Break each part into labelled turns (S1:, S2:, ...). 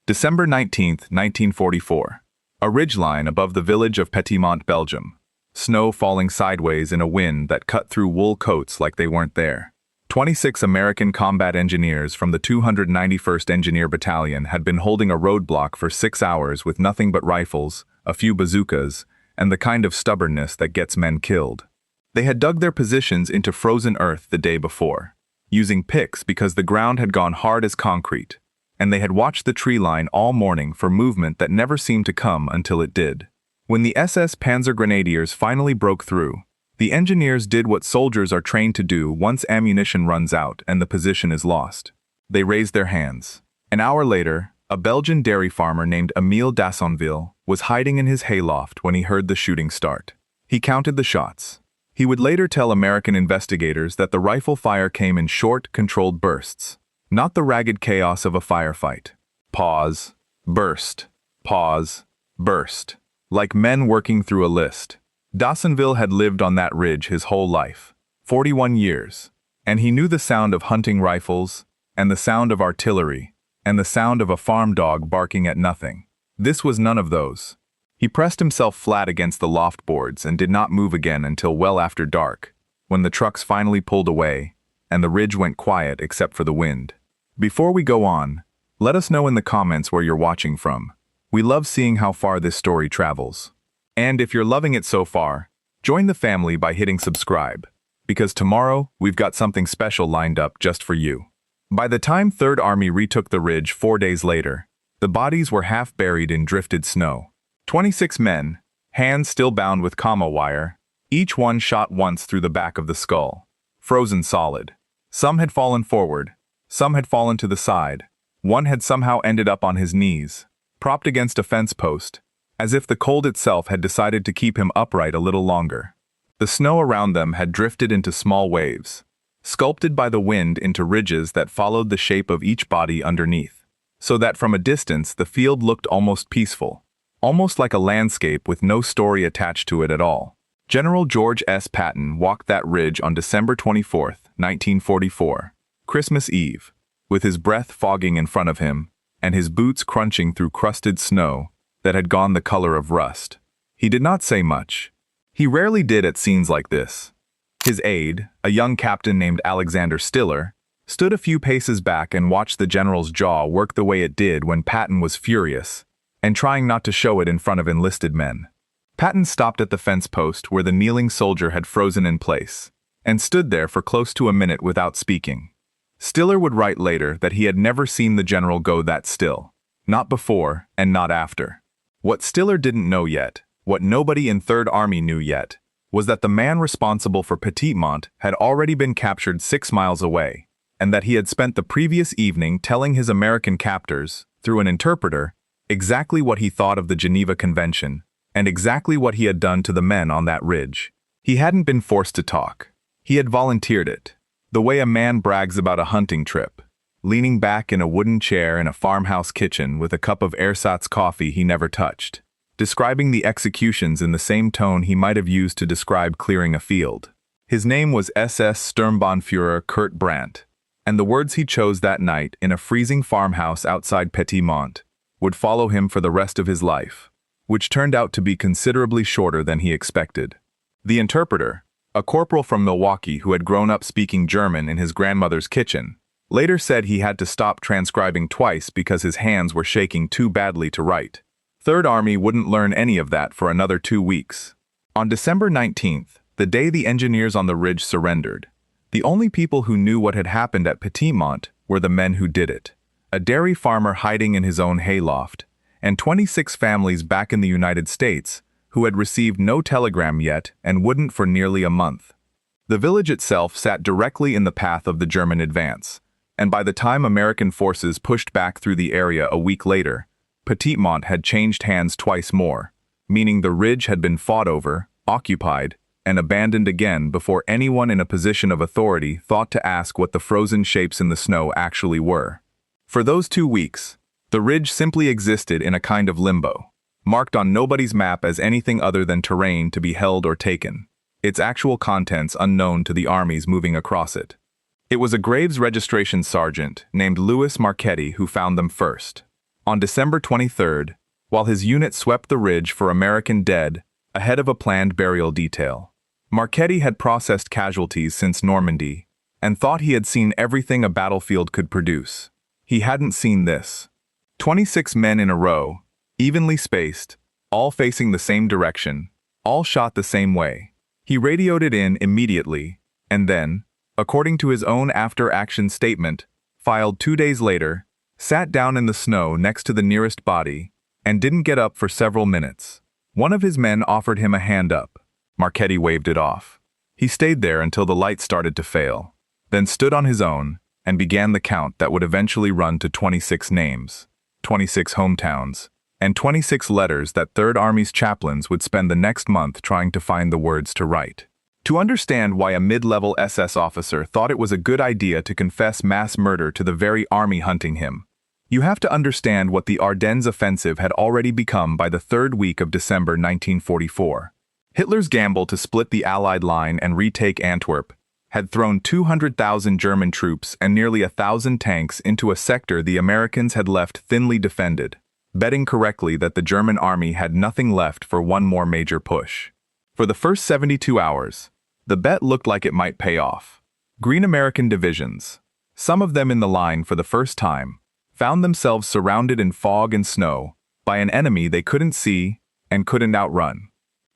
S1: December 19, 1944. A ridgeline above the village of Petitmont, Belgium. Snow falling sideways in a wind that cut through wool coats like they weren't there. 26 American combat engineers from the 291st Engineer Battalion had been holding a roadblock for 6 hours with nothing but rifles, a few bazookas, and the kind of stubbornness that gets men killed. They had dug their positions into frozen earth the day before, using picks because the ground had gone hard as concrete, and they had watched the tree line all morning for movement that never seemed to come until it did. When the SS Panzer Grenadiers finally broke through, the engineers did what soldiers are trained to do once ammunition runs out and the position is lost. They raised their hands. An hour later, a Belgian dairy farmer named Emile Dassonville was hiding in his hayloft when he heard the shooting start. He counted the shots. He would later tell American investigators that the rifle fire came in short, controlled bursts, not the ragged chaos of a firefight. Pause, burst, pause, burst. Like men working through a list. Dassonville had lived on that ridge his whole life, 41 years, and he knew the sound of hunting rifles, and the sound of artillery, and the sound of a farm dog barking at nothing. This was none of those. He pressed himself flat against the loft boards and did not move again until well after dark, when the trucks finally pulled away, and the ridge went quiet except for the wind. Before we go on, let us know in the comments where you're watching from. We love seeing how far this story travels. And if you're loving it so far, join the family by hitting subscribe, because tomorrow we've got something special lined up just for you. By the time 3rd Army retook the ridge 4 days later, the bodies were half buried in drifted snow. 26 men, hands still bound with commo wire, each one shot once through the back of the skull, frozen solid. Some had fallen forward, some had fallen to the side, one had somehow ended up on his knees, propped against a fence post, as if the cold itself had decided to keep him upright a little longer. The snow around them had drifted into small waves, sculpted by the wind into ridges that followed the shape of each body underneath, so that from a distance the field looked almost peaceful, almost like a landscape with no story attached to it at all. General George S. Patton walked that ridge on December 24, 1944, Christmas Eve, with his breath fogging in front of him, and his boots crunching through crusted snow that had gone the color of rust. He did not say much. He rarely did at scenes like this. His aide, a young captain named Alexander Stiller, stood a few paces back and watched the general's jaw work the way it did when Patton was furious, and trying not to show it in front of enlisted men. Patton stopped at the fence post where the kneeling soldier had frozen in place, and stood there for close to a minute without speaking. Stiller would write later that he had never seen the general go that still, not before and not after. What Stiller didn't know yet, what nobody in 3rd Army knew yet, was that the man responsible for Petitmont had already been captured 6 miles away, and that he had spent the previous evening telling his American captors, through an interpreter, exactly what he thought of the Geneva Convention, and exactly what he had done to the men on that ridge. He hadn't been forced to talk. He had volunteered it, the way a man brags about a hunting trip, leaning back in a wooden chair in a farmhouse kitchen with a cup of ersatz coffee he never touched, describing the executions in the same tone he might have used to describe clearing a field. His name was SS Sturmbannführer Kurt Brandt, and the words he chose that night in a freezing farmhouse outside Petitmont would follow him for the rest of his life, which turned out to be considerably shorter than he expected. The interpreter, a corporal from Milwaukee who had grown up speaking German in his grandmother's kitchen, later said he had to stop transcribing twice because his hands were shaking too badly to write. 3rd Army wouldn't learn any of that for another 2 weeks. On December 19th, the day the engineers on the ridge surrendered, the only people who knew what had happened at Petitmont were the men who did it. A dairy farmer hiding in his own hayloft, and 26 families back in the United States who had received no telegram yet and wouldn't for nearly a month. The village itself sat directly in the path of the German advance, and by the time American forces pushed back through the area a week later, Petitmont had changed hands twice more, meaning the ridge had been fought over, occupied, and abandoned again before anyone in a position of authority thought to ask what the frozen shapes in the snow actually were. For those 2 weeks, the ridge simply existed in a kind of limbo, marked on nobody's map as anything other than terrain to be held or taken, its actual contents unknown to the armies moving across it. It was a Graves registration sergeant named Louis Marchetti who found them first. On December 23rd, while his unit swept the ridge for American dead ahead of a planned burial detail. Marchetti had processed casualties since Normandy and thought he had seen everything a battlefield could produce. He hadn't seen this. 26 men in a row, evenly spaced, all facing the same direction, all shot the same way. He radioed it in immediately, and then, according to his own after-action statement, filed 2 days later, sat down in the snow next to the nearest body, and didn't get up for several minutes. One of his men offered him a hand up. Marchetti waved it off. He stayed there until the light started to fail, then stood on his own and began the count that would eventually run to 26 names, 26 hometowns, and 26 letters that Third Army's chaplains would spend the next month trying to find the words to write. To understand why a mid-level SS officer thought it was a good idea to confess mass murder to the very army hunting him, you have to understand what the Ardennes offensive had already become by the third week of December 1944. Hitler's gamble to split the Allied line and retake Antwerp had thrown 200,000 German troops and nearly 1,000 tanks into a sector the Americans had left thinly defended, betting correctly that the German army had nothing left for one more major push. For the first 72 hours, the bet looked like it might pay off. Green American divisions, some of them in the line for the first time, found themselves surrounded in fog and snow by an enemy they couldn't see and couldn't outrun.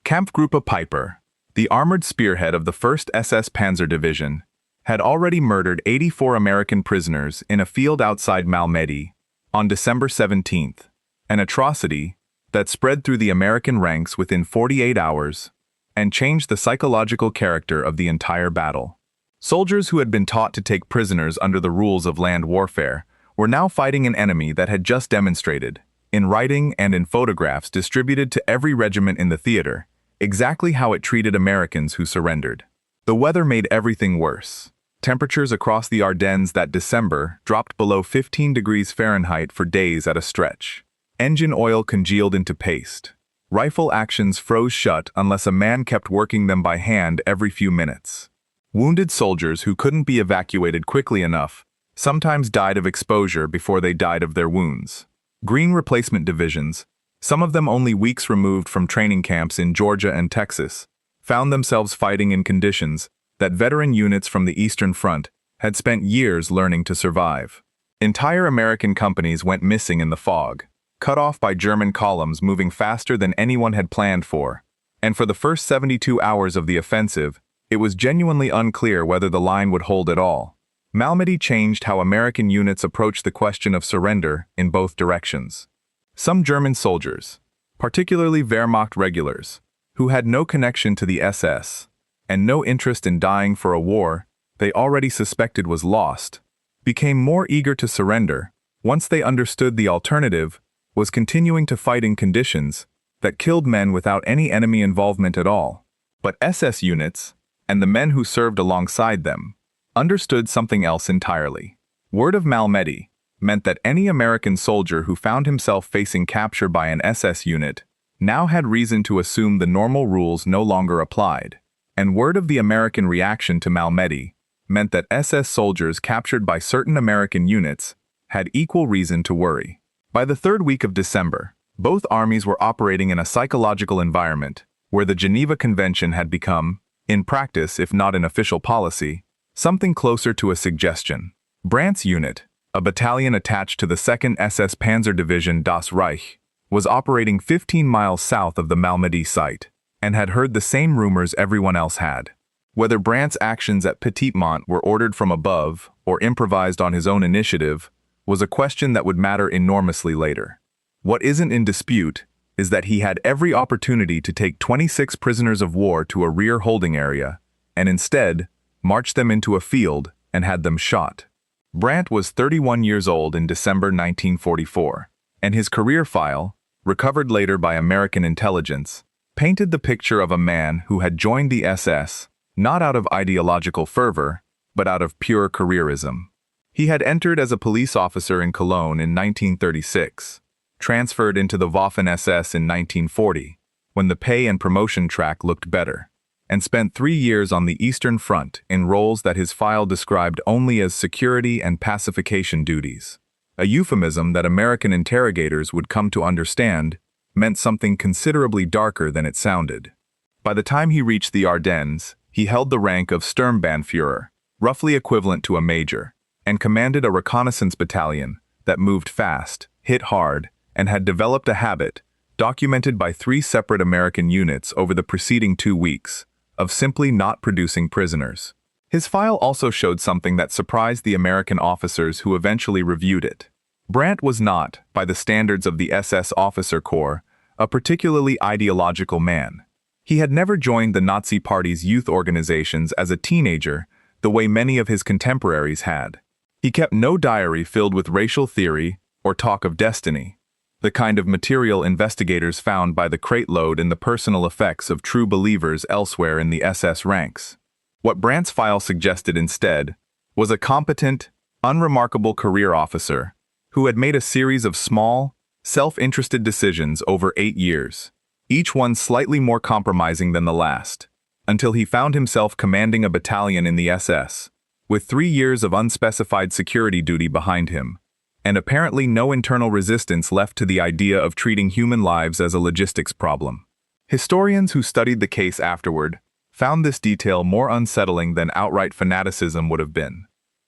S1: Kampfgruppe Piper, the armored spearhead of the 1st SS Panzer Division, had already murdered 84 American prisoners in a field outside Malmedy on December 17th, an atrocity that spread through the American ranks within 48 hours and changed the psychological character of the entire battle. Soldiers who had been taught to take prisoners under the rules of land warfare were now fighting an enemy that had just demonstrated, in writing and in photographs distributed to every regiment in the theater, exactly how it treated Americans who surrendered. The weather made everything worse. Temperatures across the Ardennes that December dropped below 15 degrees Fahrenheit for days at a stretch. Engine oil congealed into paste. Rifle actions froze shut unless a man kept working them by hand every few minutes. Wounded soldiers who couldn't be evacuated quickly enough sometimes died of exposure before they died of their wounds. Green replacement divisions, some of them only weeks removed from training camps in Georgia and Texas, found themselves fighting in conditions that veteran units from the Eastern Front had spent years learning to survive. Entire American companies went missing in the fog, cut off by German columns moving faster than anyone had planned for, and for the first 72 hours of the offensive, it was genuinely unclear whether the line would hold at all. Malmedy changed how American units approached the question of surrender in both directions. Some German soldiers, particularly Wehrmacht regulars, who had no connection to the SS and no interest in dying for a war they already suspected was lost, became more eager to surrender once they understood the alternative was continuing to fight in conditions that killed men without any enemy involvement at all. But SS units, and the men who served alongside them, understood something else entirely. Word of Malmedy meant that any American soldier who found himself facing capture by an SS unit now had reason to assume the normal rules no longer applied. And word of the American reaction to Malmedy meant that SS soldiers captured by certain American units had equal reason to worry. By the third week of December, both armies were operating in a psychological environment where the Geneva Convention had become, in practice if not in official policy, something closer to a suggestion. Brandt's unit, a battalion attached to the 2nd SS Panzer Division Das Reich, was operating 15 miles south of the Malmedy site, and had heard the same rumors everyone else had. Whether Brandt's actions at Petitmont were ordered from above or improvised on his own initiative was a question that would matter enormously later. What isn't in dispute is that he had every opportunity to take 26 prisoners of war to a rear holding area, and instead marched them into a field and had them shot. Brandt was 31 years old in December 1944, and his career file, recovered later by American intelligence, painted the picture of a man who had joined the SS not out of ideological fervor, but out of pure careerism. He had entered as a police officer in Cologne in 1936, transferred into the Waffen-SS in 1940, when the pay and promotion track looked better, and spent 3 years on the Eastern Front in roles that his file described only as security and pacification duties. a euphemism that American interrogators would come to understand meant something considerably darker than it sounded. By the time he reached the Ardennes, he held the rank of Sturmbannführer, roughly equivalent to a major, and commanded a reconnaissance battalion that moved fast, hit hard, and had developed a habit, documented by 3 separate American units over the preceding 2 weeks, of simply not producing prisoners. His file also showed something that surprised the American officers who eventually reviewed it. Brandt was not, by the standards of the SS officer corps, a particularly ideological man. He had never joined the Nazi Party's youth organizations as a teenager the way many of his contemporaries had. He kept no diary filled with racial theory or talk of destiny, the kind of material investigators found by the crate load in the personal effects of true believers elsewhere in the SS ranks. What Brandt's file suggested instead was a competent, unremarkable career officer who had made a series of small, self-interested decisions over 8 years, each one slightly more compromising than the last, until he found himself commanding a battalion in the SS, with 3 years of unspecified security duty behind him, and apparently no internal resistance left to the idea of treating human lives as a logistics problem. Historians who studied the case afterward found this detail more unsettling than outright fanaticism would have been.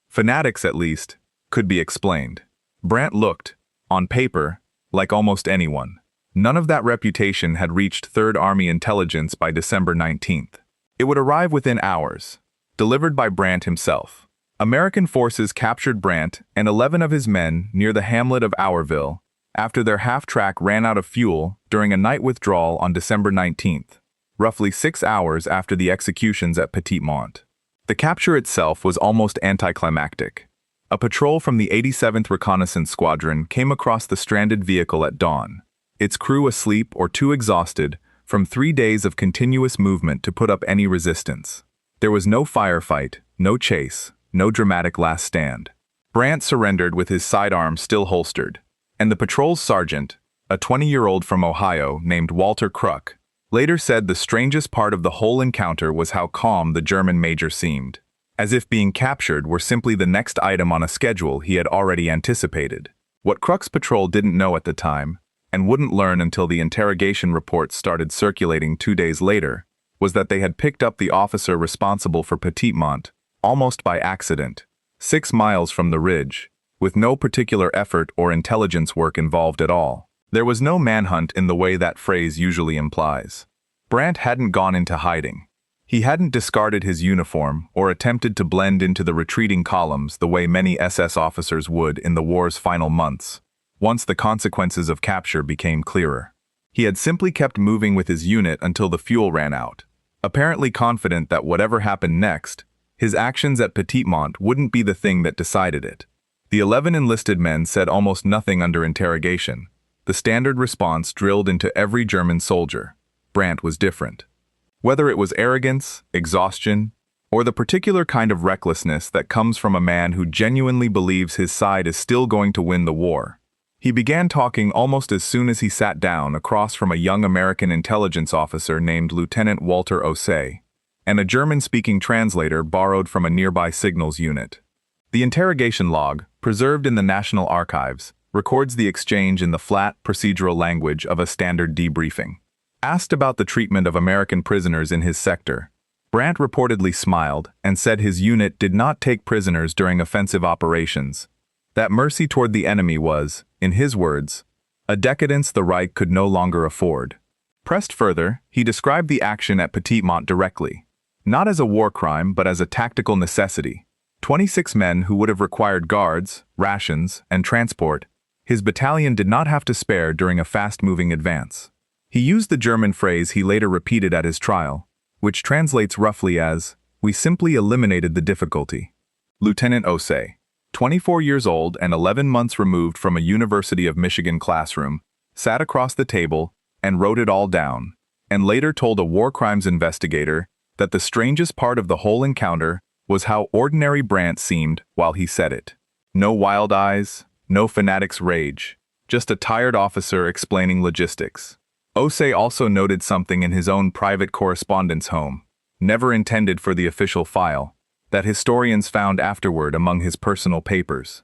S1: Fanatics, at least, could be explained. Brandt looked, on paper, like almost anyone. None of that reputation had reached Third Army intelligence by December 19th. It would arrive within hours, delivered by Brandt himself. American forces captured Brandt and 11 of his men near the hamlet of Auerville after their half-track ran out of fuel during a night withdrawal on December 19th, roughly 6 hours after the executions at Petitmont. The capture itself was almost anticlimactic. A patrol from the 87th Reconnaissance Squadron came across the stranded vehicle at dawn, its crew asleep or too exhausted from 3 days of continuous movement to put up any resistance. There was no firefight, no chase, no dramatic last stand. Brandt surrendered with his sidearm still holstered, and the patrol's sergeant, a 20-year-old from Ohio named Walter Kruck, later said the strangest part of the whole encounter was how calm the German major seemed, as if being captured were simply the next item on a schedule he had already anticipated. What Kruck's patrol didn't know at the time, and wouldn't learn until the interrogation reports started circulating 2 days later, was that they had picked up the officer responsible for Petitmont, almost by accident, 6 miles from the ridge, with no particular effort or intelligence work involved at all. There was no manhunt in the way that phrase usually implies. Brandt hadn't gone into hiding. He hadn't discarded his uniform or attempted to blend into the retreating columns the way many SS officers would in the war's final months, once the consequences of capture became clearer. He had simply kept moving with his unit until the fuel ran out, apparently confident that whatever happened next, his actions at Petitmont wouldn't be the thing that decided it. The 11 enlisted men said almost nothing under interrogation, the standard response drilled into every German soldier. Brandt was different. Whether it was arrogance, exhaustion, or the particular kind of recklessness that comes from a man who genuinely believes his side is still going to win the war, he began talking almost as soon as he sat down across from a young American intelligence officer named Lieutenant Walter Osei, and a German-speaking translator borrowed from a nearby signals unit. The interrogation log, preserved in the National Archives, records the exchange in the flat, procedural language of a standard debriefing. Asked about the treatment of American prisoners in his sector, Brandt reportedly smiled and said his unit did not take prisoners during offensive operations. That mercy toward the enemy was, in his words, a decadence the Reich could no longer afford. Pressed further, he described the action at Petitmont directly, not as a war crime but as a tactical necessity. 26 men who would have required guards, rations, and transport, his battalion did not have to spare during a fast-moving advance. He used the German phrase he later repeated at his trial, which translates roughly as, "We simply eliminated the difficulty." Lieutenant Osei, 24 years old and 11 months removed from a University of Michigan classroom, sat across the table and wrote it all down, and later told a war crimes investigator that the strangest part of the whole encounter was how ordinary Brandt seemed while he said it. No wild eyes, no fanatic's rage, just a tired officer explaining logistics. Osei also noted something in his own private correspondence home, never intended for the official file, that historians found afterward among his personal papers.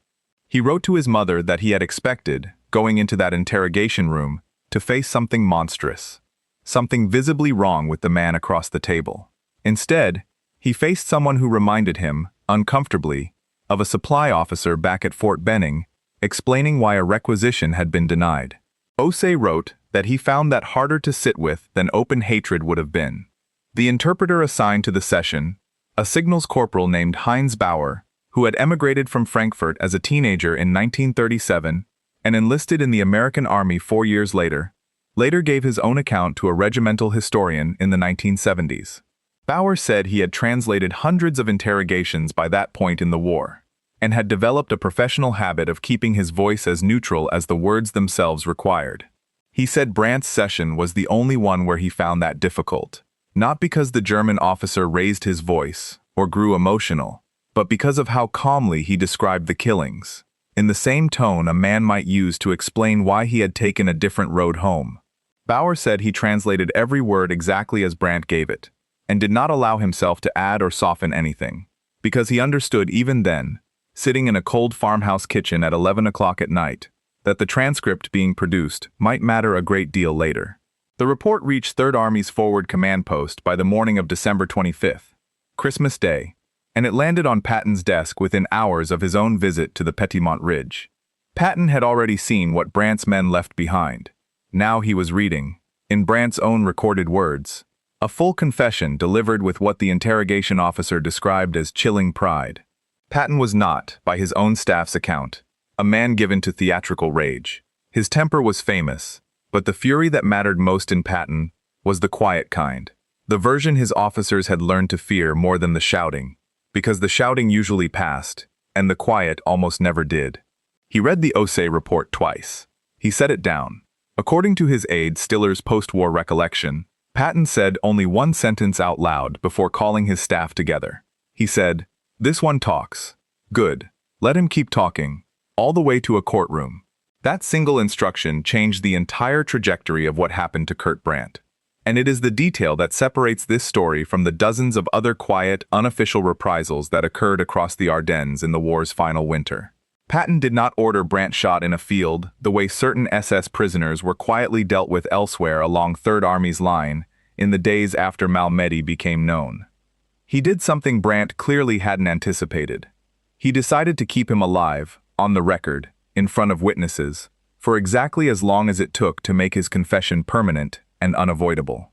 S1: He wrote to his mother that he had expected, going into that interrogation room, to face something monstrous. Something visibly wrong with the man across the table. Instead, he faced someone who reminded him, uncomfortably, of a supply officer back at Fort Benning, explaining why a requisition had been denied. Boasted wrote that he found that harder to sit with than open hatred would have been. The interpreter assigned to the session, a signals corporal named Heinz Bauer, who had emigrated from Frankfurt as a teenager in 1937 and enlisted in the American Army 4 years later gave his own account to a regimental historian in the 1970s. Bauer said he had translated hundreds of interrogations by that point in the war, and had developed a professional habit of keeping his voice as neutral as the words themselves required. He said Brandt's session was the only one where he found that difficult, not because the German officer raised his voice or grew emotional, but because of how calmly he described the killings, in the same tone a man might use to explain why he had taken a different road home. Bauer said he translated every word exactly as Brandt gave it, and did not allow himself to add or soften anything, because he understood even then, sitting in a cold farmhouse kitchen at 11 o'clock at night, that the transcript being produced might matter a great deal later. The report reached 3rd Army's Forward Command Post by the morning of December 25th, Christmas Day, and it landed on Patton's desk within hours of his own visit to the Petitmont Ridge. Patton had already seen what Brandt's men left behind. Now he was reading, in Brandt's own recorded words, a full confession delivered with what the interrogation officer described as chilling pride. Patton was not, by his own staff's account, a man given to theatrical rage. His temper was famous, but the fury that mattered most in Patton was the quiet kind, the version his officers had learned to fear more than the shouting, because the shouting usually passed, and the quiet almost never did. He read the Boasted report twice. He set it down. According to his aide Stiller's post-war recollection, Patton said only one sentence out loud before calling his staff together. He said, "This one talks. Good. Let him keep talking, all the way to a courtroom." That single instruction changed the entire trajectory of what happened to Kurt Brandt. And it is the detail that separates this story from the dozens of other quiet, unofficial reprisals that occurred across the Ardennes in the war's final winter. Patton did not order Brandt shot in a field the way certain SS prisoners were quietly dealt with elsewhere along 3rd Army's line in the days after Malmedy became known. He did something Brandt clearly hadn't anticipated. He decided to keep him alive, on the record, in front of witnesses, for exactly as long as it took to make his confession permanent and unavoidable.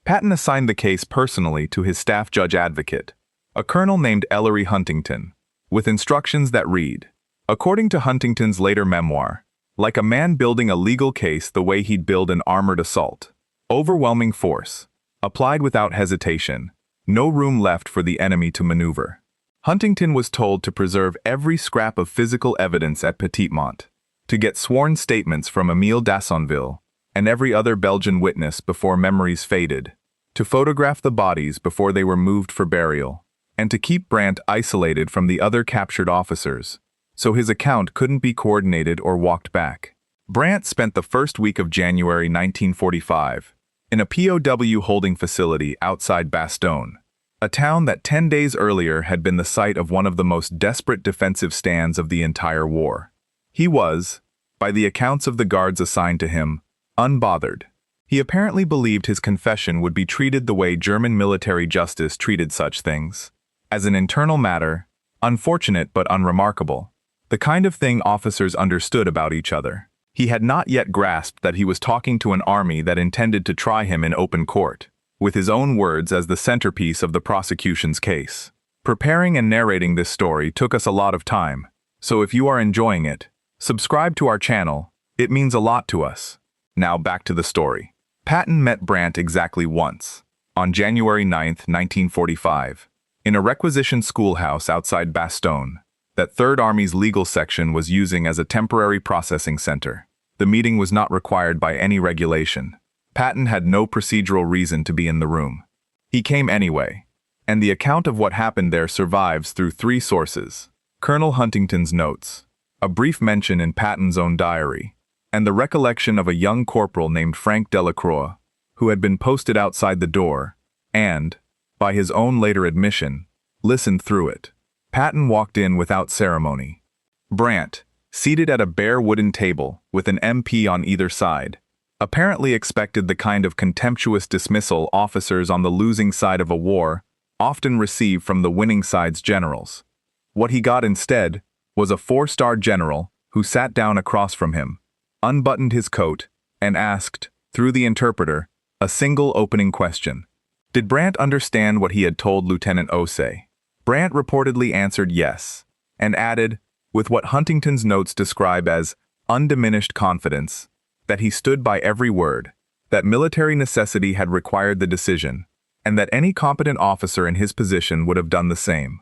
S1: Patton assigned the case personally to his staff judge advocate, a colonel named Ellery Huntington, with instructions that read, according to Huntington's later memoir, like a man building a legal case the way he'd build an armored assault. Overwhelming force, applied without hesitation, no room left for the enemy to maneuver. Huntington was told to preserve every scrap of physical evidence at Petitmont, to get sworn statements from Émile d'Assonville and every other Belgian witness before memories faded, to photograph the bodies before they were moved for burial, and to keep Brandt isolated from the other captured officers, so his account couldn't be coordinated or walked back. Brandt spent the first week of January 1945 in a POW holding facility outside Bastogne, a town that 10 days earlier had been the site of one of the most desperate defensive stands of the entire war. He was, by the accounts of the guards assigned to him, unbothered. He apparently believed his confession would be treated the way German military justice treated such things, as an internal matter, unfortunate but unremarkable, the kind of thing officers understood about each other. He had not yet grasped that he was talking to an army that intended to try him in open court, with his own words as the centerpiece of the prosecution's case. Preparing and narrating this story took us a lot of time, so if you are enjoying it, subscribe to our channel, it means a lot to us. Now back to the story. Patton met Brandt exactly once, on January 9, 1945, in a requisition schoolhouse outside Bastogne, that 3rd Army's legal section was using as a temporary processing center. The meeting was not required by any regulation. Patton had no procedural reason to be in the room. He came anyway, and the account of what happened there survives through 3 sources: Colonel Huntington's notes, a brief mention in Patton's own diary, and the recollection of a young corporal named Frank Delacroix, who had been posted outside the door, and, by his own later admission, listened through it. Patton walked in without ceremony. Brandt, seated at a bare wooden table with an MP on either side, apparently expected the kind of contemptuous dismissal officers on the losing side of a war often receive from the winning side's generals. What he got instead was a 4-star general who sat down across from him, unbuttoned his coat, and asked, through the interpreter, a single opening question. Did Brandt understand what he had told Lieutenant Osei? Brandt reportedly answered yes, and added, with what Huntington's notes describe as undiminished confidence, that he stood by every word, that military necessity had required the decision, and that any competent officer in his position would have done the same.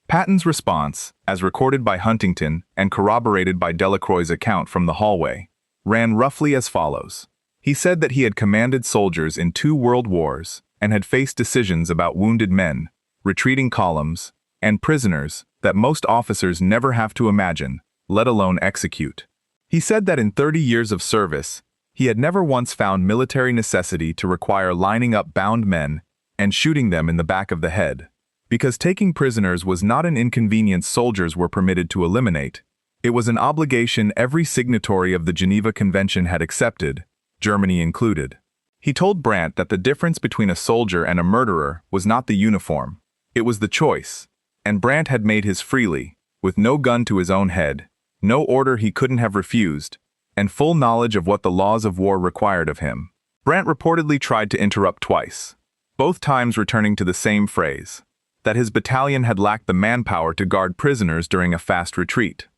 S1: Patton's response, as recorded by Huntington and corroborated by Delacroix's account from the hallway, ran roughly as follows. He said that he had commanded soldiers in 2 world wars and had faced decisions about wounded men, retreating columns, and prisoners that most officers never have to imagine, let alone execute. He said that in 30 years of service, he had never once found military necessity to require lining up bound men and shooting them in the back of the head, because taking prisoners was not an inconvenience soldiers were permitted to eliminate. It was an obligation every signatory of the Geneva Convention had accepted, Germany included. He told Brandt that the difference between a soldier and a murderer was not the uniform, it was the choice, and Brandt had made his freely, with no gun to his own head, no order he couldn't have refused, and full knowledge of what the laws of war required of him. Brandt reportedly tried to interrupt twice, both times returning to the same phrase, that his battalion had lacked the manpower to guard prisoners during a fast retreat.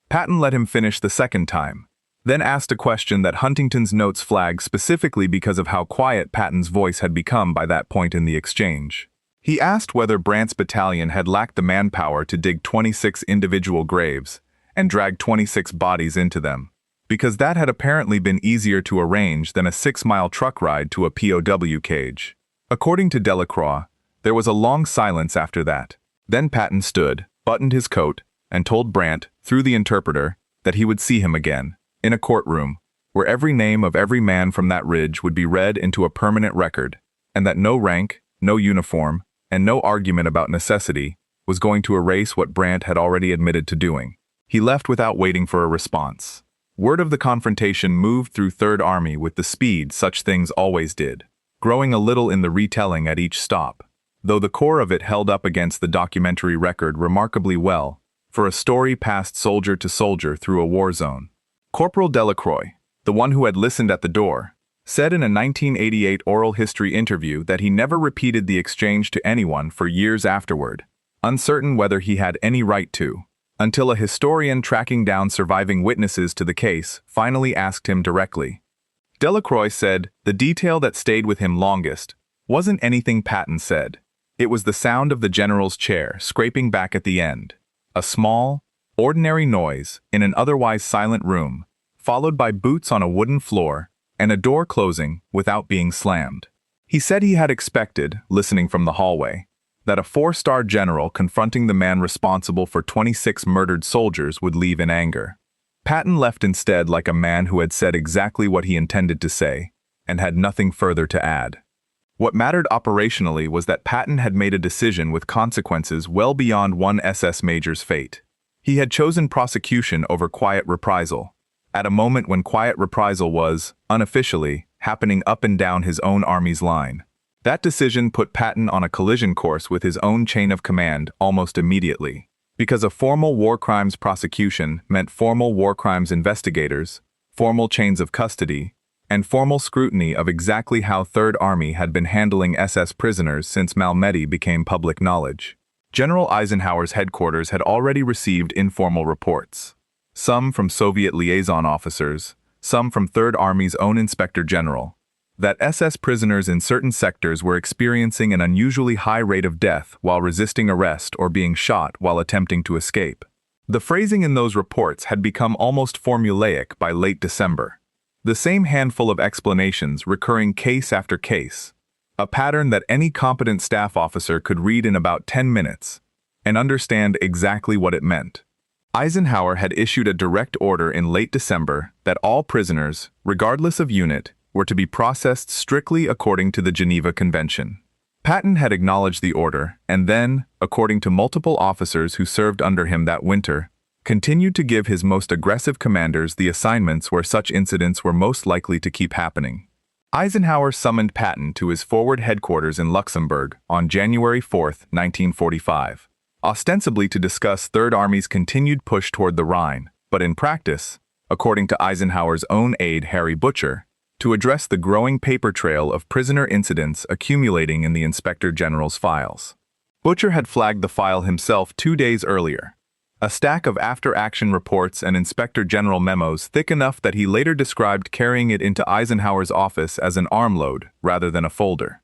S1: Patton let him finish the second time, then asked a question that Huntington's notes flagged specifically because of how quiet Patton's voice had become by that point in the exchange. He asked whether Brandt's battalion had lacked the manpower to dig 26 individual graves and drag 26 bodies into them, because that had apparently been easier to arrange than a 6-mile truck ride to a POW cage. According to Delacroix, there was a long silence after that. Then Patton stood, buttoned his coat, and told Brandt, through the interpreter, that he would see him again, in a courtroom, where every name of every man from that ridge would be read into a permanent record, and that no rank, no uniform, and no argument about necessity was going to erase what Brandt had already admitted to doing. He left without waiting for a response. Word of the confrontation moved through Third Army with the speed such things always did, growing a little in the retelling at each stop, though the core of it held up against the documentary record remarkably well, for a story passed soldier to soldier through a war zone. Corporal Delacroix, the one who had listened at the door, said in a 1988 oral history interview that he never repeated the exchange to anyone for years afterward, uncertain whether he had any right to, until a historian tracking down surviving witnesses to the case finally asked him directly. Delacroix said the detail that stayed with him longest wasn't anything Patton said. It was the sound of the general's chair scraping back at the end, a small, ordinary noise in an otherwise silent room, followed by boots on a wooden floor and a door closing without being slammed. He said he had expected, listening from the hallway, that a 4-star general confronting the man responsible for 26 murdered soldiers would leave in anger. Patton left instead like a man who had said exactly what he intended to say and had nothing further to add. What mattered operationally was that Patton had made a decision with consequences well beyond one SS major's fate. He had chosen prosecution over quiet reprisal, at a moment when quiet reprisal was, unofficially, happening up and down his own army's line. That decision put Patton on a collision course with his own chain of command almost immediately, because a formal war crimes prosecution meant formal war crimes investigators, formal chains of custody, and formal scrutiny of exactly how Third Army had been handling SS prisoners since Malmedy became public knowledge. General Eisenhower's headquarters had already received informal reports, some from Soviet liaison officers, some from Third Army's own Inspector General, that SS prisoners in certain sectors were experiencing an unusually high rate of death while resisting arrest or being shot while attempting to escape. The phrasing in those reports had become almost formulaic by late December. The same handful of explanations recurring case after case, a pattern that any competent staff officer could read in about 10 minutes and understand exactly what it meant. Eisenhower had issued a direct order in late December that all prisoners, regardless of unit, were to be processed strictly according to the Geneva Convention. Patton had acknowledged the order and then, according to multiple officers who served under him that winter, continued to give his most aggressive commanders the assignments where such incidents were most likely to keep happening. Eisenhower summoned Patton to his forward headquarters in Luxembourg on January 4, 1945, ostensibly to discuss Third Army's continued push toward the Rhine, but in practice, according to Eisenhower's own aide Harry Butcher, to address the growing paper trail of prisoner incidents accumulating in the Inspector General's files. Butcher had flagged the file himself 2 days earlier, a stack of after-action reports and Inspector General memos thick enough that he later described carrying it into Eisenhower's office as an armload rather than a folder.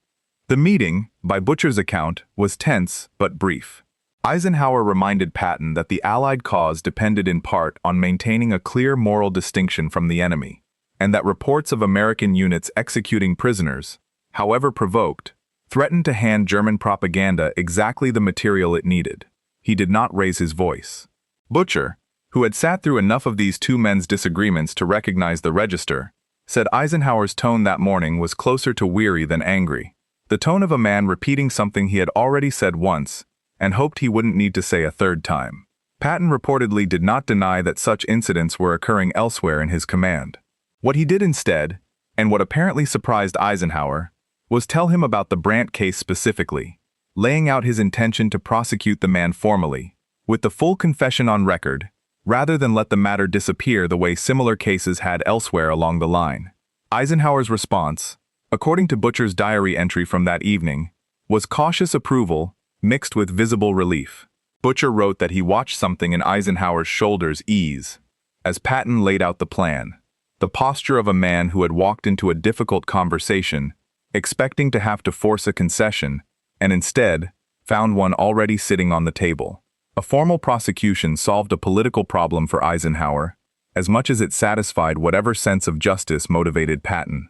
S1: The meeting, by Butcher's account, was tense but brief. Eisenhower reminded Patton that the Allied cause depended in part on maintaining a clear moral distinction from the enemy, and that reports of American units executing prisoners, however provoked, threatened to hand German propaganda exactly the material it needed. He did not raise his voice. Butcher, who had sat through enough of these two men's disagreements to recognize the register, said Eisenhower's tone that morning was closer to weary than angry, the tone of a man repeating something he had already said once and hoped he wouldn't need to say a third time. Patton reportedly did not deny that such incidents were occurring elsewhere in his command. What he did instead, and what apparently surprised Eisenhower, was tell him about the Brandt case specifically, laying out his intention to prosecute the man formally, with the full confession on record, rather than let the matter disappear the way similar cases had elsewhere along the line. Eisenhower's response, according to Butcher's diary entry from that evening, was cautious approval mixed with visible relief. Butcher wrote that he watched something in Eisenhower's shoulders ease as Patton laid out the plan, the posture of a man who had walked into a difficult conversation, expecting to have to force a concession, and instead found one already sitting on the table. A formal prosecution solved a political problem for Eisenhower, as much as it satisfied whatever sense of justice motivated Patton.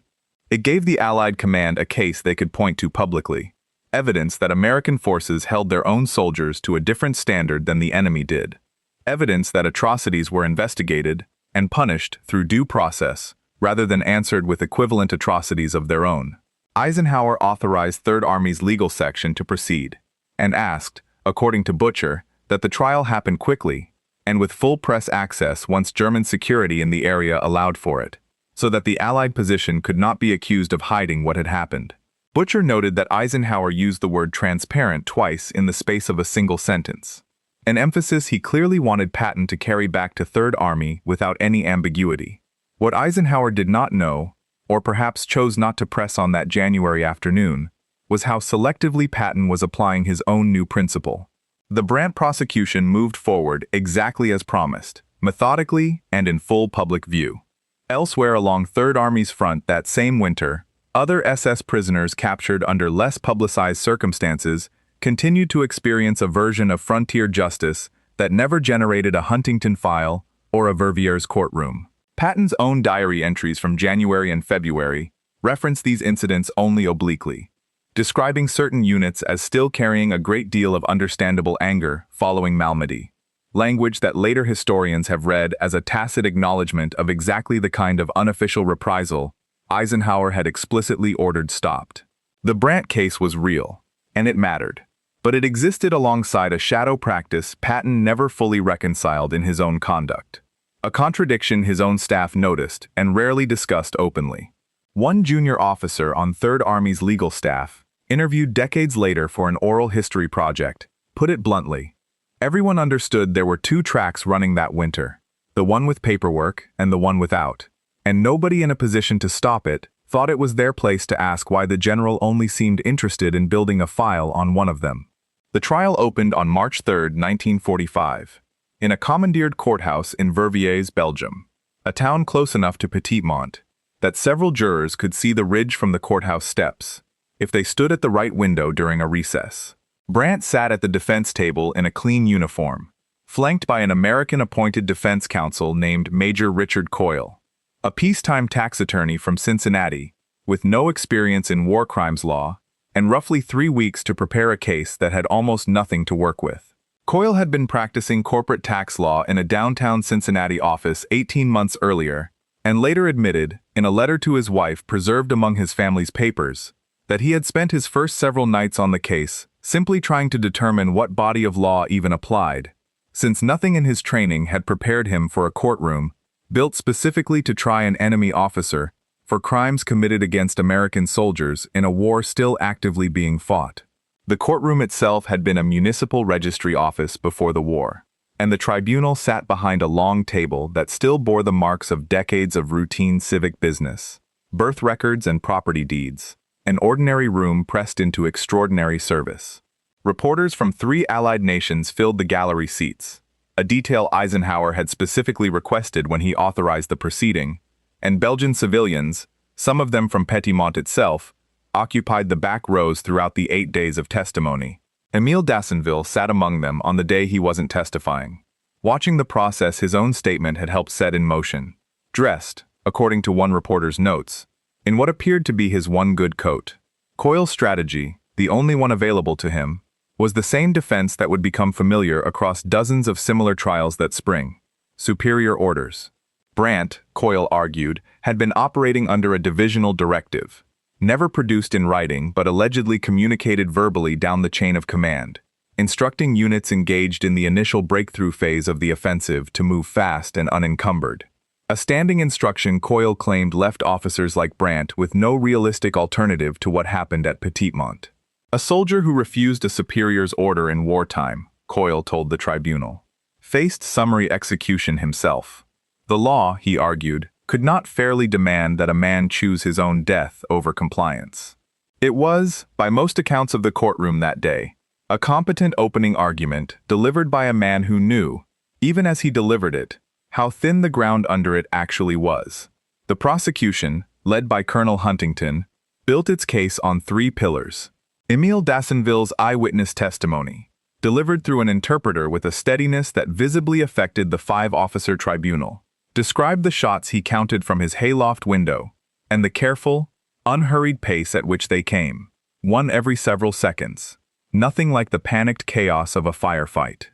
S1: It gave the Allied command a case they could point to publicly, evidence that American forces held their own soldiers to a different standard than the enemy did, evidence that atrocities were investigated and punished through due process rather than answered with equivalent atrocities of their own. Eisenhower authorized Third Army's legal section to proceed, and asked, according to Butcher, that the trial happen quickly and with full press access once German security in the area allowed for it, so that the Allied position could not be accused of hiding what had happened. Butcher noted that Eisenhower used the word transparent twice in the space of a single sentence, an emphasis he clearly wanted Patton to carry back to Third Army without any ambiguity. What Eisenhower did not know, or perhaps chose not to press on that January afternoon, was how selectively Patton was applying his own new principle. The Brandt prosecution moved forward exactly as promised, methodically and in full public view. Elsewhere along Third Army's front that same winter, other SS prisoners captured under less publicized circumstances continued to experience a version of frontier justice that never generated a Huntington file or a Vervier's courtroom. Patton's own diary entries from January and February reference these incidents only obliquely, describing certain units as still carrying a great deal of understandable anger following Malmedy, language that later historians have read as a tacit acknowledgement of exactly the kind of unofficial reprisal Eisenhower had explicitly ordered stopped. The Brandt case was real, and it mattered, but it existed alongside a shadow practice Patton never fully reconciled in his own conduct, a contradiction his own staff noticed and rarely discussed openly. One junior officer on Third Army's legal staff, interviewed decades later for an oral history project, put it bluntly. Everyone understood there were two tracks running that winter, the one with paperwork and the one without, and nobody in a position to stop it thought it was their place to ask why the general only seemed interested in building a file on one of them. The trial opened on March 3, 1945, in a commandeered courthouse in Verviers, Belgium, a town close enough to Petitmont that several jurors could see the ridge from the courthouse steps if they stood at the right window during a recess. Brandt sat at the defense table in a clean uniform, flanked by an American-appointed defense counsel named Major Richard Coyle, a peacetime tax attorney from Cincinnati with no experience in war crimes law and roughly 3 weeks to prepare a case that had almost nothing to work with. Coyle had been practicing corporate tax law in a downtown Cincinnati office 18 months earlier and later admitted, in a letter to his wife preserved among his family's papers, that he had spent his first several nights on the case simply trying to determine what body of law even applied, since nothing in his training had prepared him for a courtroom built specifically to try an enemy officer for crimes committed against American soldiers in a war still actively being fought. The courtroom itself had been a municipal registry office before the war, and the tribunal sat behind a long table that still bore the marks of decades of routine civic business, birth records and property deeds, an ordinary room pressed into extraordinary service. Reporters from 3 Allied nations filled the gallery seats, a detail Eisenhower had specifically requested when he authorized the proceeding, and Belgian civilians, some of them from Petitmont itself, occupied the back rows throughout the 8 days of testimony. Émile Dassenville sat among them on the day he wasn't testifying. Watching the process his own statement had helped set in motion. Dressed, according to one reporter's notes, in what appeared to be his one good coat. Coyle's strategy, the only one available to him, was the same defense that would become familiar across dozens of similar trials that spring: superior orders. Brandt, Coyle argued, had been operating under a divisional directive, never produced in writing but allegedly communicated verbally down the chain of command, instructing units engaged in the initial breakthrough phase of the offensive to move fast and unencumbered. A standing instruction Coyle claimed left officers like Brandt with no realistic alternative to what happened at Petitmont. A soldier who refused a superior's order in wartime, Coyle told the tribunal, faced summary execution himself. The law, he argued, could not fairly demand that a man choose his own death over compliance. It was, by most accounts of the courtroom that day, a competent opening argument delivered by a man who knew, even as he delivered it, how thin the ground under it actually was. The prosecution, led by Colonel Huntington, built its case on 3 pillars. Émile Dassenville's eyewitness testimony, delivered through an interpreter with a steadiness that visibly affected the 5-officer tribunal, described the shots he counted from his hayloft window, and the careful, unhurried pace at which they came, one every several seconds, nothing like the panicked chaos of a firefight.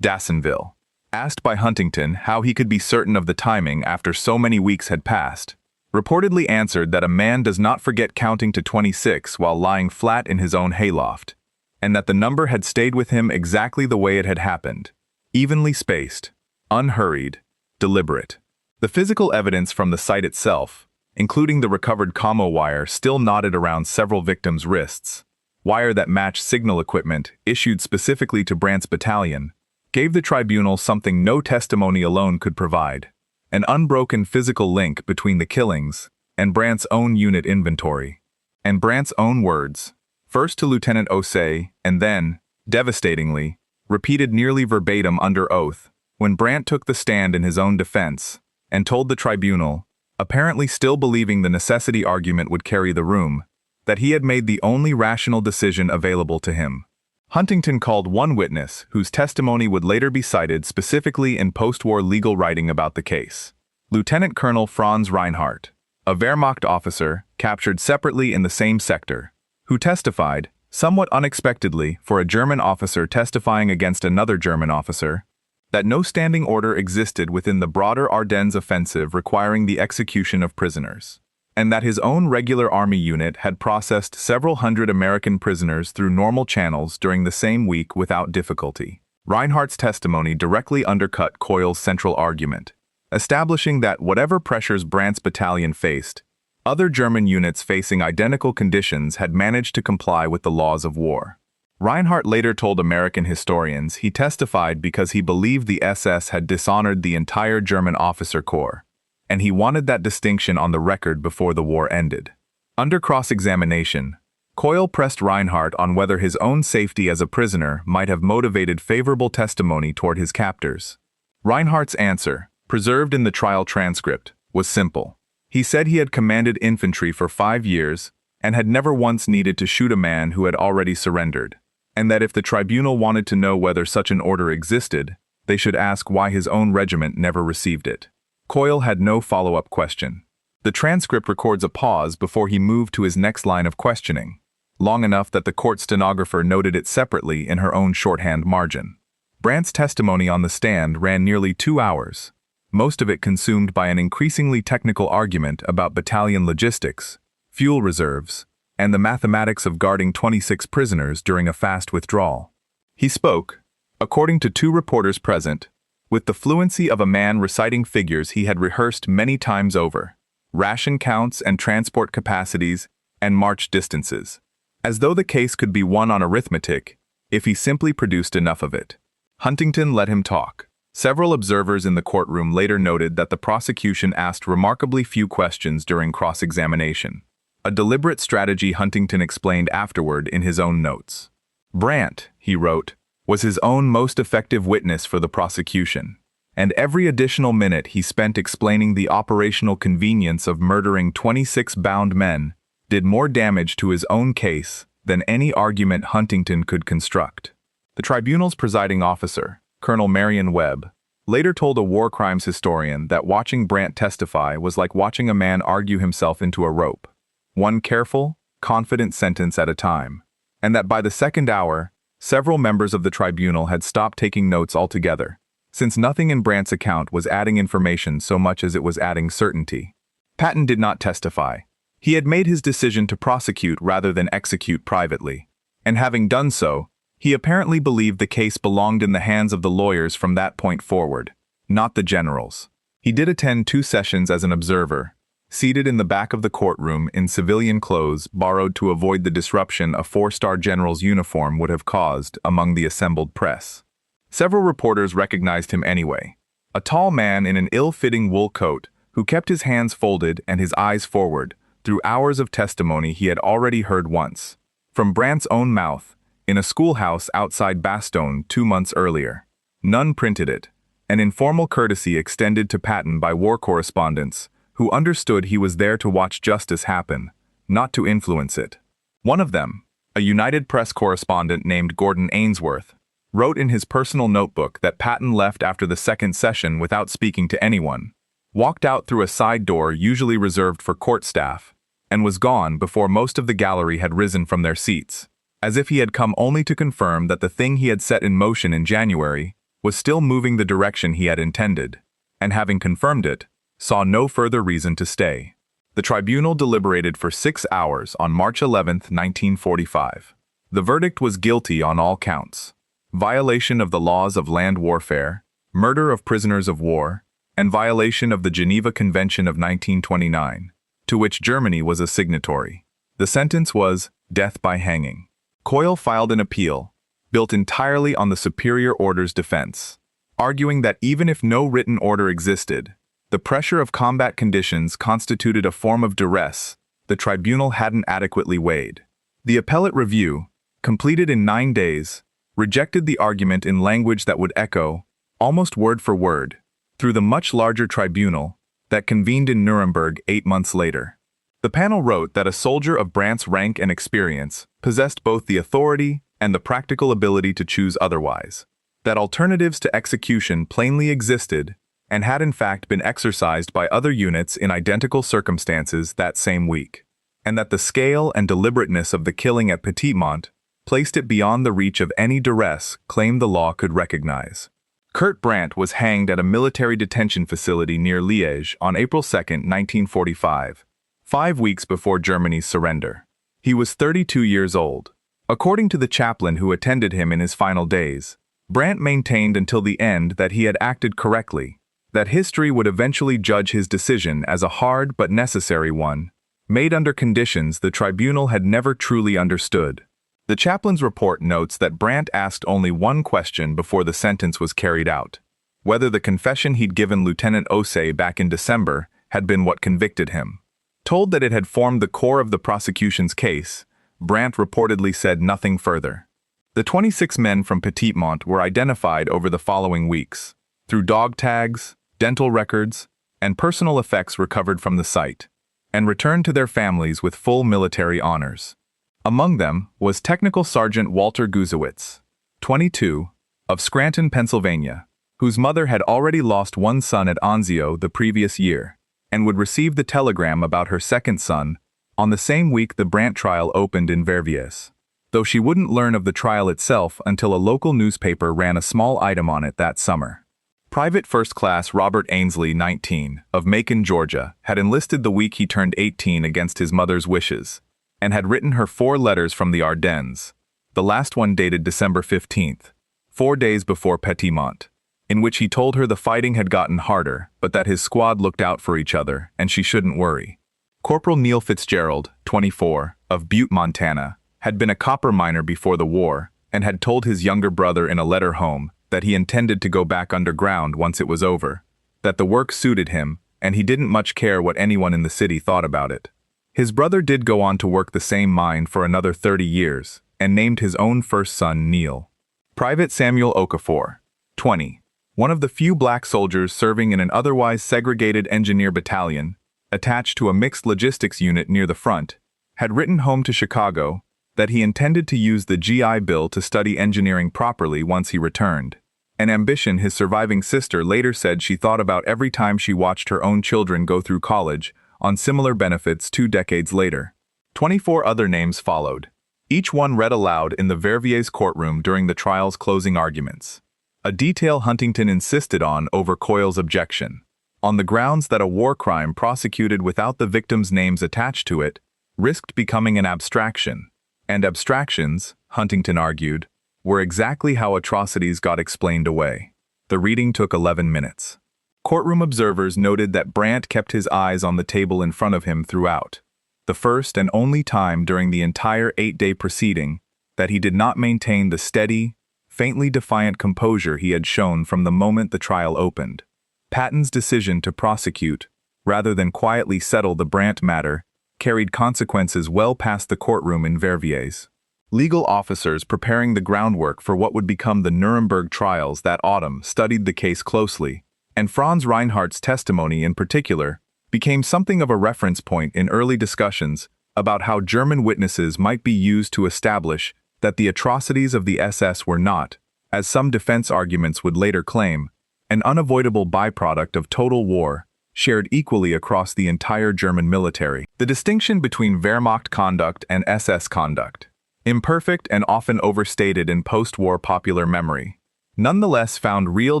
S1: Dassenville, asked by Huntington how he could be certain of the timing after so many weeks had passed, reportedly answered that a man does not forget counting to 26 while lying flat in his own hayloft, and that the number had stayed with him exactly the way it had happened, evenly spaced, unhurried, deliberate. The physical evidence from the site itself, including the recovered commo wire still knotted around several victims' wrists, wire that matched signal equipment issued specifically to Brandt's battalion, gave the tribunal something no testimony alone could provide: an unbroken physical link between the killings and Brandt's own unit inventory. And Brandt's own words, first to Lieutenant Osei and then, devastatingly, repeated nearly verbatim under oath, when Brandt took the stand in his own defense and told the tribunal, apparently still believing the necessity argument would carry the room, that he had made the only rational decision available to him. Huntington called one witness whose testimony would later be cited specifically in post-war legal writing about the case: Lieutenant Colonel Franz Reinhardt, a Wehrmacht officer captured separately in the same sector, who testified, somewhat unexpectedly for a German officer testifying against another German officer, that no standing order existed within the broader Ardennes offensive requiring the execution of prisoners, and that his own regular army unit had processed several hundred American prisoners through normal channels during the same week without difficulty. Reinhardt's testimony directly undercut Coyle's central argument, establishing that whatever pressures Brandt's battalion faced, other German units facing identical conditions had managed to comply with the laws of war. Reinhardt later told American historians he testified because he believed the SS had dishonored the entire German officer corps, and he wanted that distinction on the record before the war ended. Under cross-examination, Coyle pressed Reinhardt on whether his own safety as a prisoner might have motivated favorable testimony toward his captors. Reinhardt's answer, preserved in the trial transcript, was simple. He said he had commanded infantry for 5 years and had never once needed to shoot a man who had already surrendered, and that if the tribunal wanted to know whether such an order existed, they should ask why his own regiment never received it. Coyle had no follow-up question. The transcript records a pause before he moved to his next line of questioning, long enough that the court stenographer noted it separately in her own shorthand margin. Brandt's testimony on the stand ran nearly 2 hours, most of it consumed by an increasingly technical argument about battalion logistics, fuel reserves, and the mathematics of guarding 26 prisoners during a fast withdrawal. He spoke, According to two reporters present, with the fluency of a man reciting figures he had rehearsed many times over, ration counts and transport capacities and march distances, as though the case could be won on arithmetic if he simply produced enough of it. Huntington let him talk. Several observers in the courtroom later noted that the prosecution asked remarkably few questions during cross-examination, a deliberate strategy Huntington explained afterward in his own notes. Brandt, he wrote, was his own most effective witness for the prosecution, and every additional minute he spent explaining the operational convenience of murdering 26 bound men did more damage to his own case than any argument Huntington could construct. The tribunal's presiding officer, Colonel Marion Webb, later told a war crimes historian that watching Brandt testify was like watching a man argue himself into a rope, one careful, confident sentence at a time, and that by the second hour, several members of the tribunal had stopped taking notes altogether, since nothing in Brandt's account was adding information so much as it was adding certainty. Patton did not testify. He had made his decision to prosecute rather than execute privately, and having done so, he apparently believed the case belonged in the hands of the lawyers from that point forward, not the generals. He did attend 2 sessions as an observer, seated in the back of the courtroom in civilian clothes borrowed to avoid the disruption a 4-star general's uniform would have caused among the assembled press. Several reporters recognized him anyway, a tall man in an ill-fitting wool coat who kept his hands folded and his eyes forward through hours of testimony he had already heard once, from Brandt's own mouth, in a schoolhouse outside Bastogne 2 months earlier. None printed it, an informal courtesy extended to Patton by war correspondents, who understood he was there to watch justice happen, not to influence it. One of them, a United Press correspondent named Gordon Ainsworth, wrote in his personal notebook that Patton left after the second session without speaking to anyone, walked out through a side door usually reserved for court staff, and was gone before most of the gallery had risen from their seats, as if he had come only to confirm that the thing he had set in motion in January was still moving the direction he had intended, and having confirmed it, saw no further reason to stay. The tribunal deliberated for 6 hours on March 11, 1945. The verdict was guilty on all counts: violation of the laws of land warfare, murder of prisoners of war, and violation of the Geneva Convention of 1929, to which Germany was a signatory. The sentence was death by hanging. Coyle filed an appeal, built entirely on the superior order's defense, arguing that even if no written order existed, the pressure of combat conditions constituted a form of duress the tribunal hadn't adequately weighed. The appellate review, completed in 9 days, rejected the argument in language that would echo, almost word for word, through the much larger tribunal that convened in Nuremberg 8 months later. The panel wrote that a soldier of Brandt's rank and experience possessed both the authority and the practical ability to choose otherwise, that alternatives to execution plainly existed and had in fact been exercised by other units in identical circumstances that same week, and that the scale and deliberateness of the killing at Petitmont placed it beyond the reach of any duress claim the law could recognize. Kurt Brandt was hanged at a military detention facility near Liège on April 2, 1945, 5 weeks before Germany's surrender. He was 32 years old. According to the chaplain who attended him in his final days, Brandt maintained until the end that he had acted correctly, that history would eventually judge his decision as a hard but necessary one, made under conditions the tribunal had never truly understood. The chaplain's report notes that Brandt asked only one question before the sentence was carried out: whether the confession he'd given Lieutenant Osei back in December had been what convicted him. Told that it had formed the core of the prosecution's case, Brandt reportedly said nothing further. The 26 men from Petitmont were identified over the following weeks, through dog tags, dental records, and personal effects recovered from the site, and returned to their families with full military honors. Among them was Technical Sergeant Walter Guzewitz, 22, of Scranton, Pennsylvania, whose mother had already lost one son at Anzio the previous year, and would receive the telegram about her second son on the same week the Brandt trial opened in Verviers, though she wouldn't learn of the trial itself until a local newspaper ran a small item on it that summer. Private First Class Robert Ainsley, 19, of Macon, Georgia, had enlisted the week he turned 18 against his mother's wishes, and had written her 4 letters from the Ardennes, the last one dated December 15th, 4 days before Petitmont, in which he told her the fighting had gotten harder, but that his squad looked out for each other and she shouldn't worry. Corporal Neil Fitzgerald, 24, of Butte, Montana, had been a copper miner before the war and had told his younger brother in a letter home that he intended to go back underground once it was over, that the work suited him and he didn't much care what anyone in the city thought about it. His brother did go on to work the same mine for another 30 years and named his own first son Neil. Private Samuel Okafor, 20, one of the few black soldiers serving in an otherwise segregated engineer battalion, attached to a mixed logistics unit near the front, had written home to Chicago that he intended to use the GI Bill to study engineering properly once he returned, an ambition his surviving sister later said she thought about every time she watched her own children go through college on similar benefits 2 decades later. 24 other names followed, each one read aloud in the Vervier's courtroom during the trial's closing arguments, a detail Huntington insisted on over Coyle's objection, on the grounds that a war crime prosecuted without the victims' names attached to it risked becoming an abstraction, and abstractions, Huntington argued, were exactly how atrocities got explained away. The reading took 11 minutes. Courtroom observers noted that Brandt kept his eyes on the table in front of him throughout, the first and only time during the entire 8-day proceeding that he did not maintain the steady, faintly defiant composure he had shown from the moment the trial opened. Patton's decision to prosecute, rather than quietly settle the Brandt matter, carried consequences well past the courtroom in Vervier's. Legal officers preparing the groundwork for what would become the Nuremberg trials that autumn studied the case closely, and Franz Reinhardt's testimony in particular became something of a reference point in early discussions about how German witnesses might be used to establish that the atrocities of the SS were not, as some defense arguments would later claim, an unavoidable byproduct of total war, shared equally across the entire German military. The distinction between Wehrmacht conduct and SS conduct, imperfect and often overstated in post-war popular memory, nonetheless found real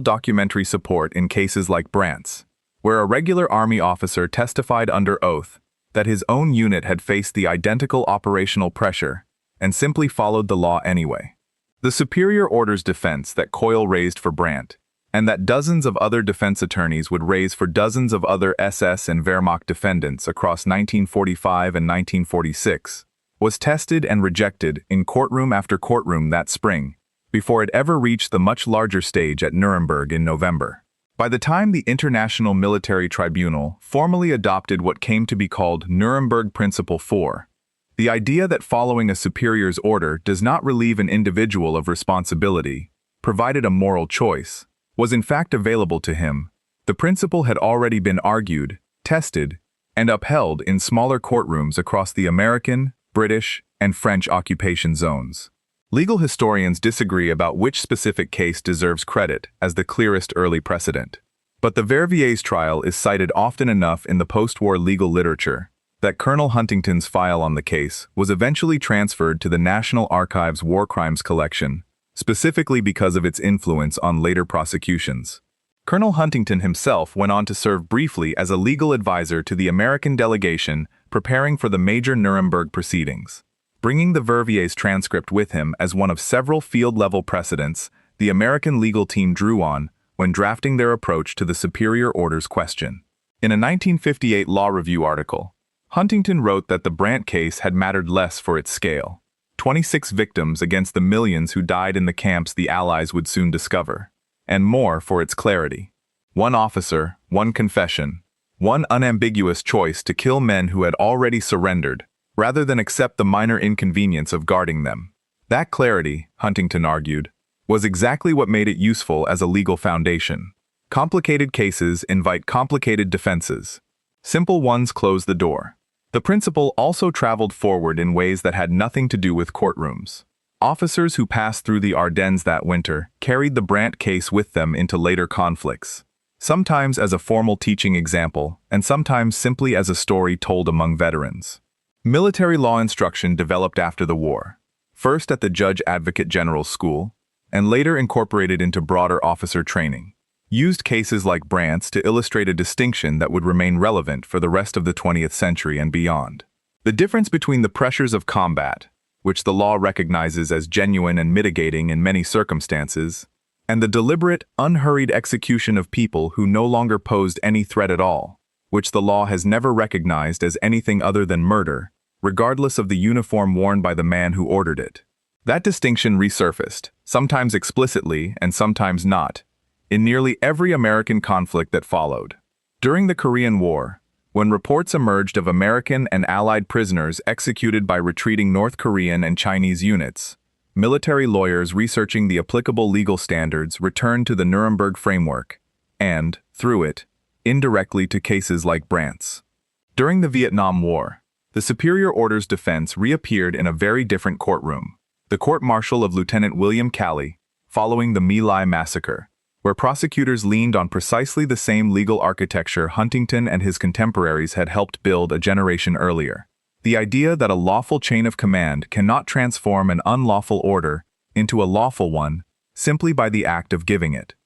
S1: documentary support in cases like Brandt's, where a regular army officer testified under oath that his own unit had faced the identical operational pressure and simply followed the law anyway. The superior orders defense that Coyle raised for Brandt, and that dozens of other defense attorneys would raise for dozens of other SS and Wehrmacht defendants across 1945 and 1946, was tested and rejected in courtroom after courtroom that spring, before it ever reached the much larger stage at Nuremberg in November. By the time the International Military Tribunal formally adopted what came to be called Nuremberg Principle 4, the idea that following a superior's order does not relieve an individual of responsibility, provided a moral choice, was in fact available to him. The principle had already been argued, tested, and upheld in smaller courtrooms across the American, British, and French occupation zones. Legal historians disagree about which specific case deserves credit as the clearest early precedent, but the Vervier's trial is cited often enough in the post-war legal literature that Colonel Huntington's file on the case was eventually transferred to the National Archives War Crimes Collection, specifically because of its influence on later prosecutions. Colonel Huntington himself went on to serve briefly as a legal advisor to the American delegation preparing for the major Nuremberg proceedings. Bringing the Vervier's transcript with him as one of several field-level precedents the American legal team drew on when drafting their approach to the superior orders question. In a 1958 Law Review article, Huntington wrote that the Brandt case had mattered less for its scale, 26 victims against the millions who died in the camps the Allies would soon discover, and more for its clarity. One officer, one confession, one unambiguous choice to kill men who had already surrendered, rather than accept the minor inconvenience of guarding them. That clarity, Huntington argued, was exactly what made it useful as a legal foundation. Complicated cases invite complicated defenses. Simple ones close the door. The principle also traveled forward in ways that had nothing to do with courtrooms. Officers who passed through the Ardennes that winter carried the Brandt case with them into later conflicts, sometimes as a formal teaching example and sometimes simply as a story told among veterans. Military law instruction developed after the war, first at the Judge Advocate General School, and later incorporated into broader officer training, used cases like Brandt's to illustrate a distinction that would remain relevant for the rest of the 20th century and beyond. The difference between the pressures of combat, which the law recognizes as genuine and mitigating in many circumstances, and the deliberate, unhurried execution of people who no longer posed any threat at all, which the law has never recognized as anything other than murder, regardless of the uniform worn by the man who ordered it. That distinction resurfaced, sometimes explicitly and sometimes not, in nearly every American conflict that followed. During the Korean War, when reports emerged of American and Allied prisoners executed by retreating North Korean and Chinese units, military lawyers researching the applicable legal standards returned to the Nuremberg framework, and, through it, indirectly to cases like Brandt's. During the Vietnam War, the superior order's defense reappeared in a very different courtroom, the court-martial of Lieutenant William Calley, following the My Lai massacre, where prosecutors leaned on precisely the same legal architecture Huntington and his contemporaries had helped build a generation earlier. The idea that a lawful chain of command cannot transform an unlawful order into a lawful one simply by the act of giving it.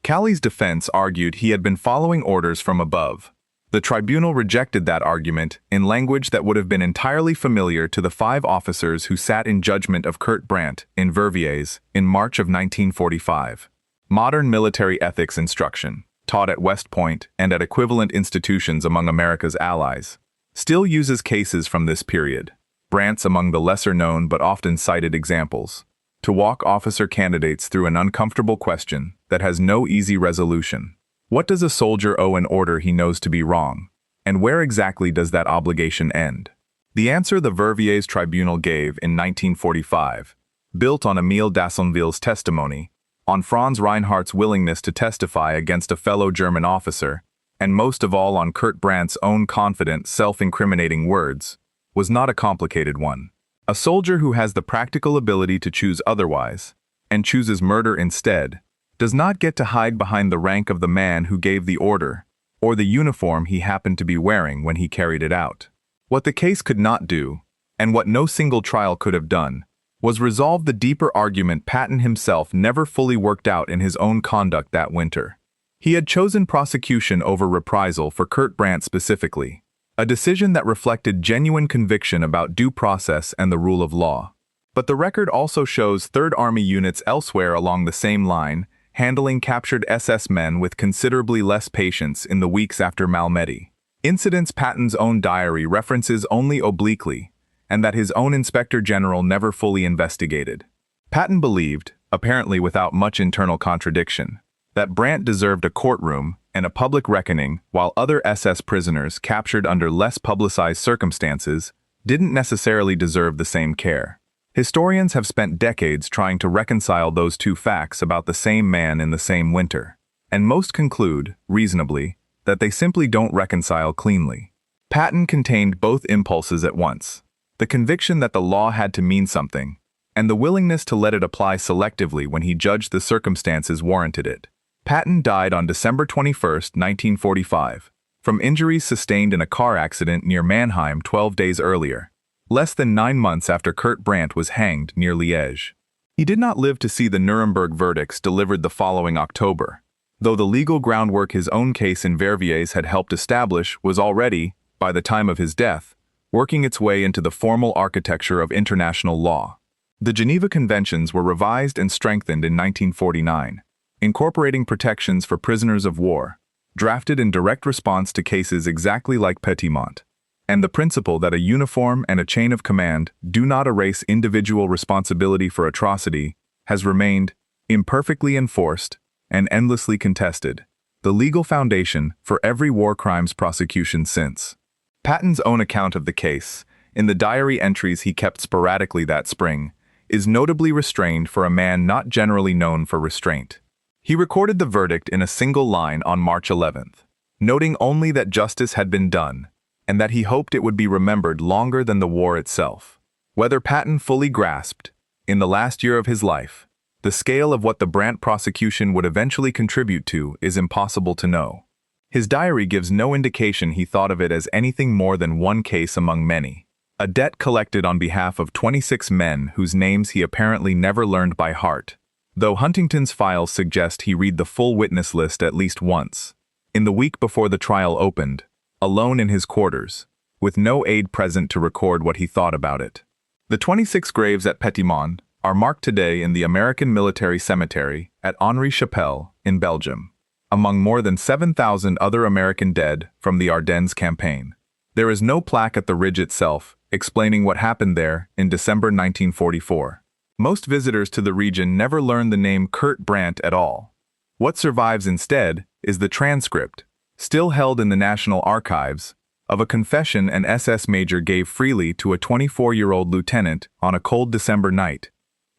S1: Calley's defense argued he had been following orders from above. The tribunal rejected that argument in language that would have been entirely familiar to the 5 officers who sat in judgment of Kurt Brandt in Verviers in March of 1945. Modern military ethics instruction, taught at West Point and at equivalent institutions among America's allies, still uses cases from this period, Brandt's among the lesser-known but often cited examples, to walk officer candidates through an uncomfortable question that has no easy resolution. What does a soldier owe an order he knows to be wrong, and where exactly does that obligation end? The answer the Verviers tribunal gave in 1945, built on Émile Dassonville's testimony, on Franz Reinhardt's willingness to testify against a fellow German officer, and most of all on Kurt Brandt's own confident, self-incriminating words, was not a complicated one. A soldier who has the practical ability to choose otherwise, and chooses murder instead, does not get to hide behind the rank of the man who gave the order, or the uniform he happened to be wearing when he carried it out. What the case could not do, and what no single trial could have done, was resolve the deeper argument Patton himself never fully worked out in his own conduct that winter. He had chosen prosecution over reprisal for Kurt Brandt specifically, a decision that reflected genuine conviction about due process and the rule of law. But the record also shows Third Army units elsewhere along the same line, handling captured SS men with considerably less patience in the weeks after Malmedy. Incidents Patton's own diary references only obliquely, and that his own Inspector General never fully investigated. Patton believed, apparently without much internal contradiction, that Brandt deserved a courtroom and a public reckoning, while other SS prisoners captured under less publicized circumstances didn't necessarily deserve the same care. Historians have spent decades trying to reconcile those two facts about the same man in the same winter, and most conclude, reasonably, that they simply don't reconcile cleanly. Patton contained both impulses at once: the conviction that the law had to mean something, and the willingness to let it apply selectively when he judged the circumstances warranted it. Patton died on December 21, 1945, from injuries sustained in a car accident near Mannheim 12 days earlier, less than 9 months after Kurt Brandt was hanged near Liège. He did not live to see the Nuremberg verdicts delivered the following October, though the legal groundwork his own case in Verviers had helped establish was already, by the time of his death, working its way into the formal architecture of international law. The Geneva Conventions were revised and strengthened in 1949, incorporating protections for prisoners of war, drafted in direct response to cases exactly like Petitmont, and the principle that a uniform and a chain of command do not erase individual responsibility for atrocity has remained, imperfectly enforced and endlessly contested, the legal foundation for every war crimes prosecution since. Patton's own account of the case, in the diary entries he kept sporadically that spring, is notably restrained for a man not generally known for restraint. He recorded the verdict in a single line on March 11th, noting only that justice had been done, and that he hoped it would be remembered longer than the war itself. Whether Patton fully grasped, in the last year of his life, the scale of what the Brandt prosecution would eventually contribute to is impossible to know. His diary gives no indication he thought of it as anything more than one case among many, a debt collected on behalf of 26 men whose names he apparently never learned by heart, though Huntington's files suggest he read the full witness list at least once, in the week before the trial opened, alone in his quarters, with no aide present to record what he thought about it. The 26 graves at Petitmont are marked today in the American Military Cemetery at Henri-Chapelle in Belgium, among more than 7,000 other American dead from the Ardennes campaign. There is no plaque at the ridge itself explaining what happened there in December 1944. Most visitors to the region never learn the name Kurt Brandt at all. What survives instead is the transcript, still held in the National Archives, of a confession an SS major gave freely to a 24-year-old lieutenant on a cold December night,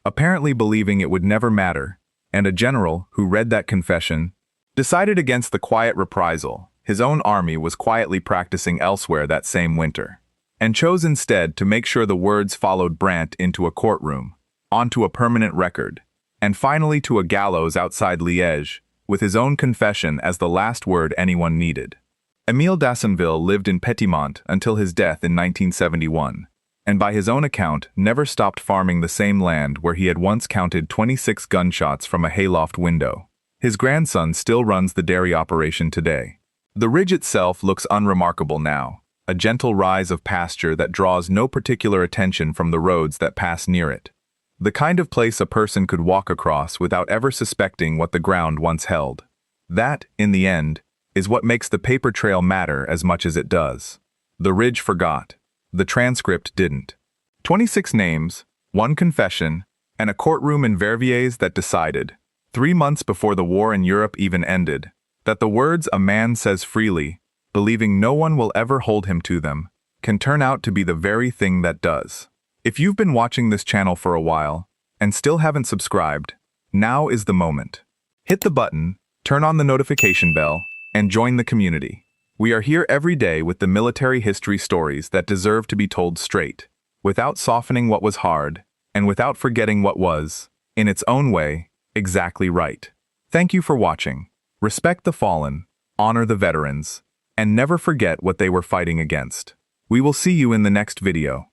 S1: apparently believing it would never matter, and a general who read that confession decided against the quiet reprisal his own army was quietly practicing elsewhere that same winter, and chose instead to make sure the words followed Brandt into a courtroom, onto a permanent record, and finally to a gallows outside Liège, with his own confession as the last word anyone needed. Émile d'Assonville lived in Petitmont until his death in 1971, and by his own account never stopped farming the same land where he had once counted 26 gunshots from a hayloft window. His grandson still runs the dairy operation today. The ridge itself looks unremarkable now, a gentle rise of pasture that draws no particular attention from the roads that pass near it. The kind of place a person could walk across without ever suspecting what the ground once held. That, in the end, is what makes the paper trail matter as much as it does. The ridge forgot. The transcript didn't. 26 names, one confession, and a courtroom in Verviers that decided, 3 months before the war in Europe even ended, that the words a man says freely, believing no one will ever hold him to them, can turn out to be the very thing that does. If you've been watching this channel for a while and still haven't subscribed, now is the moment. Hit the button, turn on the notification bell, and join the community. We are here every day with the military history stories that deserve to be told straight, without softening what was hard, and without forgetting what was, in its own way, exactly right. Thank you for watching. Respect the fallen, honor the veterans, and never forget what they were fighting against. We will see you in the next video.